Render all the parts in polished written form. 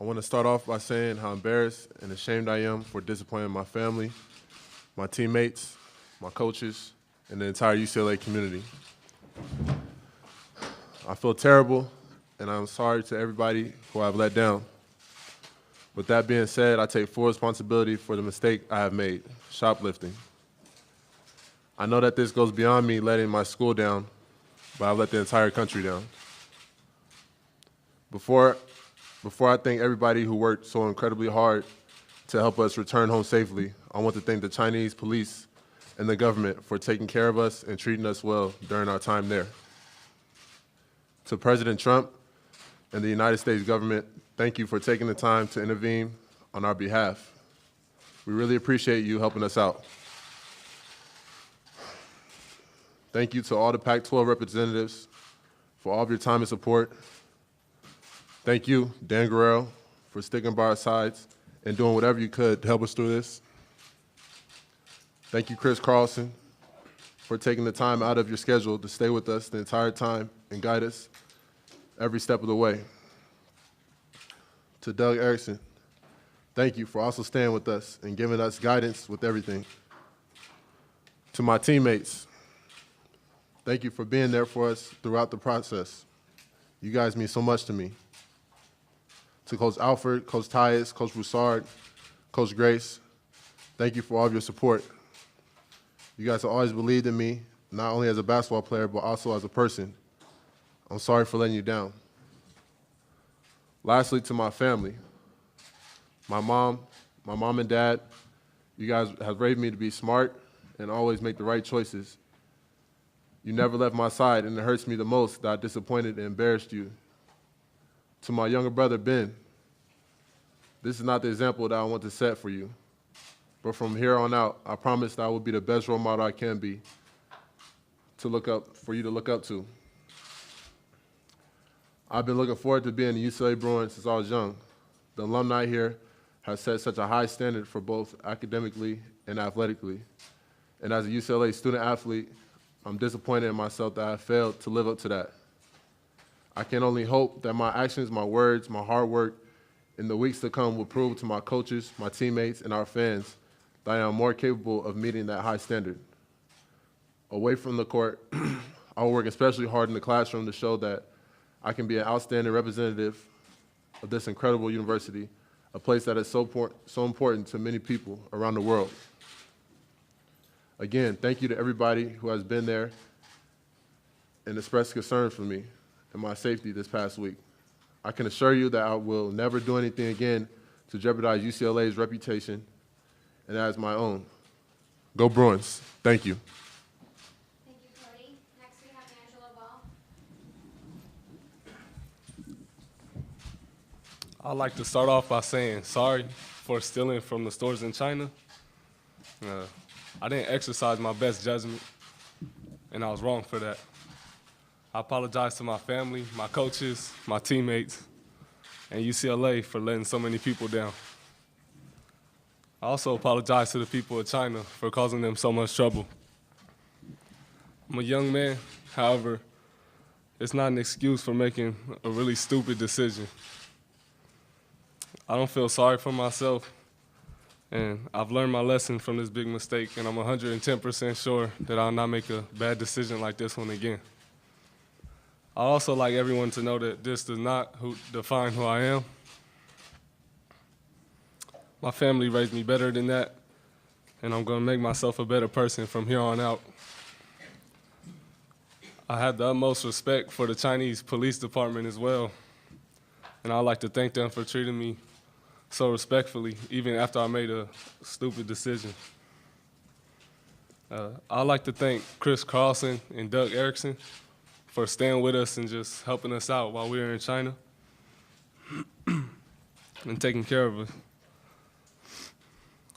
I want to start off by saying how embarrassed and ashamed I am for disappointing my family, my teammates, my coaches, and the entire UCLA community. I feel terrible, and I'm sorry to everybody who I've let down. With that being said, I take full responsibility for the mistake I have made, shoplifting. I know that this goes beyond me letting my school down, but I've let the entire country down. Before I thank everybody who worked so incredibly hard to help us return home safely, I want to thank the Chinese police and the government for taking care of us and treating us well during our time there. To President Trump and the United States government, thank you for taking the time to intervene on our behalf. We really appreciate you helping us out. Thank you to all the Pac-12 representatives for all of your time and support. Thank you, Dan Guerrero, for sticking by our sides and doing whatever you could to help us through this. Thank you, Chris Carlson, for taking the time out of your schedule to stay with us the entire time and guide us every step of the way. To Doug Erickson, thank you for also staying with us and giving us guidance with everything. To my teammates, thank you for being there for us throughout the process. You guys mean so much to me. To Coach Alford, Coach Tyus, Coach Broussard, Coach Grace, thank you for all of your support. You guys have always believed in me, not only as a basketball player, but also as a person. I'm sorry for letting you down. Lastly, to my family, my mom and dad, you guys have raised me to be smart and always make the right choices. You never left my side, and it hurts me the most that I disappointed and embarrassed you. To my younger brother, Ben, this is not the example that I want to set for you. But from here on out, I promise that I will be the best role model I can be for you to look up to. I've been looking forward to being a UCLA Bruin since I was young. The alumni here have set such a high standard for both academically and athletically. And as a UCLA student athlete, I'm disappointed in myself that I failed to live up to that. I can only hope that my actions, my words, my hard work in the weeks to come will prove to my coaches, my teammates, and our fans that I am more capable of meeting that high standard. Away from the court, I will work especially hard in the classroom to show that I can be an outstanding representative of this incredible university, a place that is so important to many people around the world. Again, thank you to everybody who has been there and expressed concern for me and my safety this past week. I can assure you that I will never do anything again to jeopardize UCLA's reputation and as my own. Go Bruins. Thank you. Thank you, Cody. Next we have Liangelo Ball. I'd like to start off by saying sorry for stealing from the stores in China. I didn't exercise my best judgment, and I was wrong for that. I apologize to my family, my coaches, my teammates, and UCLA for letting so many people down. I also apologize to the people of China for causing them so much trouble. I'm a young man, however, it's not an excuse for making a really stupid decision. I don't feel sorry for myself, and I've learned my lesson from this big mistake, and I'm 110% sure that I'll not make a bad decision like this one again. I'd also like everyone to know that this does not define who I am. My family raised me better than that, and I'm going to make myself a better person from here on out. I have the utmost respect for the Chinese police department as well, and I'd like to thank them for treating me so respectfully, even after I made a stupid decision. I'd like to thank Chris Carlson and Doug Erickson for staying with us and just helping us out while we were in China and taking care of us.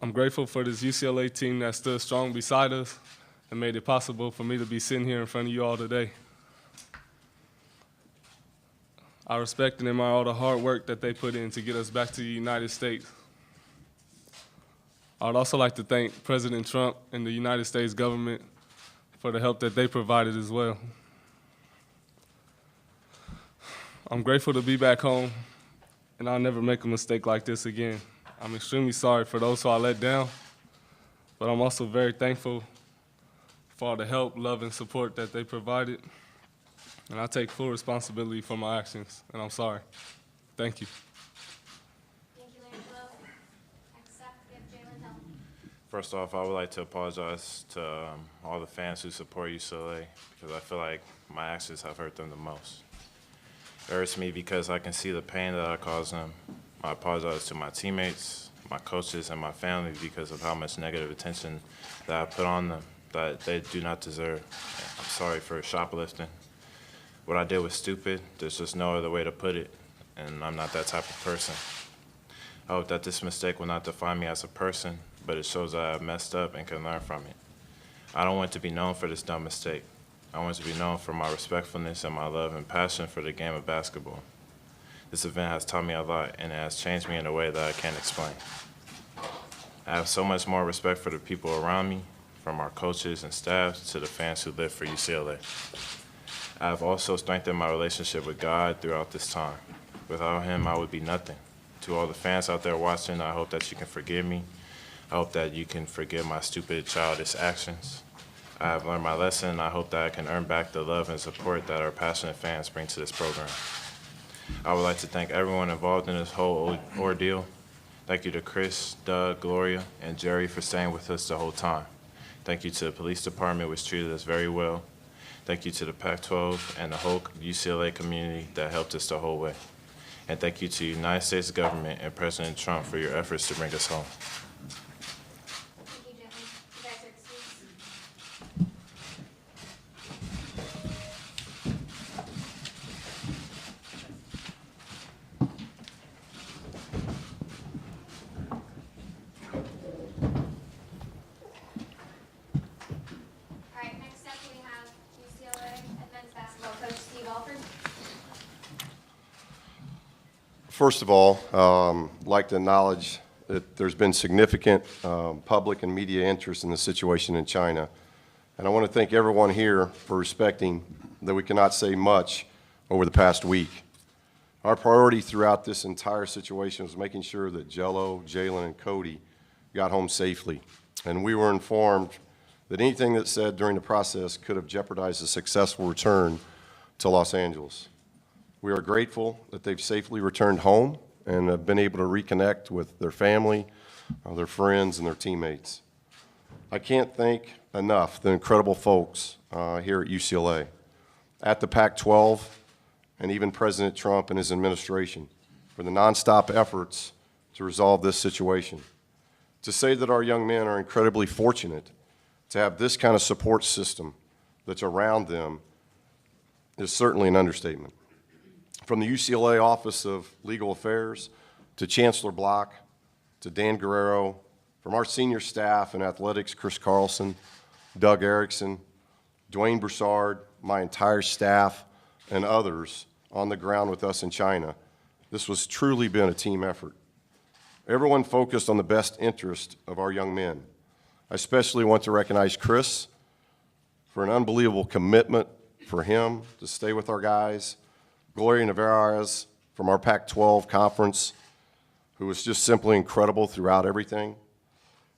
I'm grateful for this UCLA team that stood strong beside us and made it possible for me to be sitting here in front of you all today. I respect and admire all the hard work that they put in to get us back to the United States. I would also like to thank President Trump and the United States government for the help that they provided as well. I'm grateful to be back home and I'll never make a mistake like this again. I'm extremely sorry for those who I let down, but I'm also very thankful for all the help, love, and support that they provided. And I take full responsibility for my actions, and I'm sorry. Thank you. Thank you, Liangelo. Next up, we have Jalen Hill. First off, I would like to apologize to all the fans who support UCLA because I feel like my actions have hurt them the most. It hurts me because I can see the pain that I caused them. I apologize to my teammates, my coaches, and my family because of how much negative attention that I put on them that they do not deserve. I'm sorry for shoplifting. What I did was stupid. There's just no other way to put it, and I'm not that type of person. I hope that this mistake will not define me as a person, but it shows that I've messed up and can learn from it. I don't want to be known for this dumb mistake. I want to be known for my respectfulness and my love and passion for the game of basketball. This event has taught me a lot, and it has changed me in a way that I can't explain. I have so much more respect for the people around me, from our coaches and staff to the fans who live for UCLA. I have also strengthened my relationship with God throughout this time. Without him, I would be nothing. To all the fans out there watching, I hope that you can forgive me. I hope that you can forgive my stupid, childish actions. I have learned my lesson, and I hope that I can earn back the love and support that our passionate fans bring to this program. I would like to thank everyone involved in this whole ordeal. Thank you to Chris, Doug, Gloria, and Jerry for staying with us the whole time. Thank you to the police department, which treated us very well. Thank you to the Pac-12 and the whole UCLA community that helped us the whole way. And thank you to the United States government and President Trump for your efforts to bring us home. Thank you, gentlemen. You guys are excused. All right, next up we have UCLA men's basketball coach Steve Alford. First of all, I'd like to acknowledge that there's been significant public and media interest in the situation in China. And I want to thank everyone here for respecting that we cannot say much over the past week. Our priority throughout this entire situation was making sure that Jello, Jalen, and Cody got home safely. And we were informed that anything that's said during the process could have jeopardized a successful return to Los Angeles. We are grateful that they've safely returned home and have been able to reconnect with their family, their friends, and their teammates. I can't thank enough the incredible folks here at UCLA, at the Pac-12, and even President Trump and his administration for the nonstop efforts to resolve this situation. To say that our young men are incredibly fortunate to have this kind of support system that's around them is certainly an understatement. From the UCLA Office of Legal Affairs to Chancellor Block to Dan Guerrero, from our senior staff in athletics, Chris Carlson, Doug Erickson, Dwayne Broussard, my entire staff, and others on the ground with us in China, this was truly been a team effort. Everyone focused on the best interest of our young men. I especially want to recognize Chris for an unbelievable commitment for him to stay with our guys, Gloria Navarez from our Pac-12 conference, who was just simply incredible throughout everything.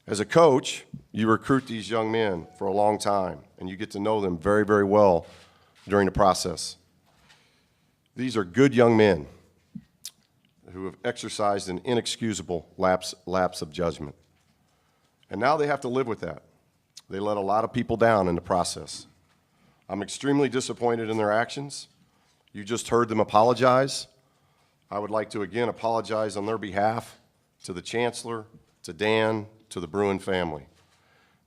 As a coach, you recruit these young men for a long time, and you get to know them very, very well during the process. These are good young men who have exercised an inexcusable lapse of judgment. And now they have to live with that. They let a lot of people down in the process. I'm extremely disappointed in their actions. You just heard them apologize. I would like to again apologize on their behalf to the Chancellor, to Dan, to the Bruin family.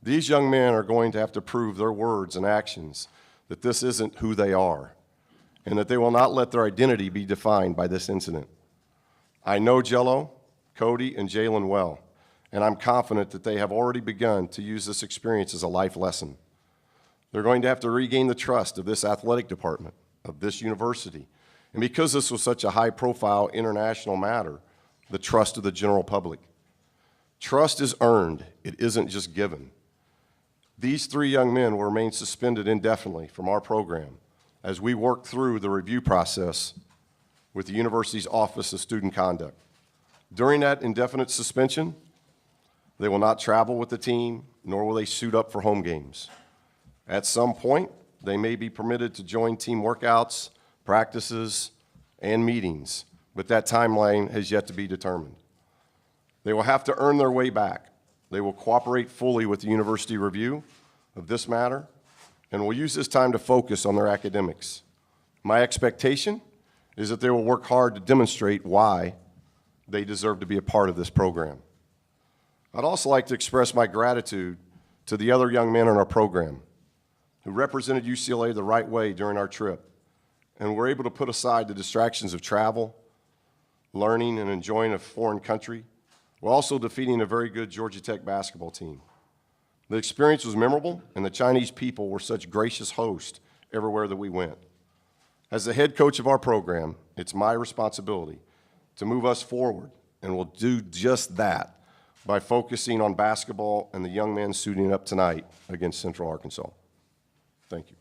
These young men are going to have to prove their words and actions that this isn't who they are, and that they will not let their identity be defined by this incident. I know Jello, Cody, and Jalen well, and I'm confident that they have already begun to use this experience as a life lesson. They're going to have to regain the trust of this athletic department, of this university, and because this was such a high-profile international matter, the trust of the general public. Trust is earned, it isn't just given. These three young men will remain suspended indefinitely from our program as we work through the review process with the university's Office of Student Conduct. During that indefinite suspension, they will not travel with the team, nor will they suit up for home games. At some point, they may be permitted to join team workouts, practices, and meetings, but that timeline has yet to be determined. They will have to earn their way back. They will cooperate fully with the university review of this matter and will use this time to focus on their academics. My expectation is that they will work hard to demonstrate why they deserve to be a part of this program. I'd also like to express my gratitude to the other young men in our program who represented UCLA the right way during our trip and were able to put aside the distractions of travel, learning, and enjoying a foreign country, while also defeating a very good Georgia Tech basketball team. The experience was memorable, and the Chinese people were such gracious hosts everywhere that we went. As the head coach of our program, it's my responsibility to move us forward, and we'll do just that by focusing on basketball and the young men suiting up tonight against Central Arkansas. Thank you.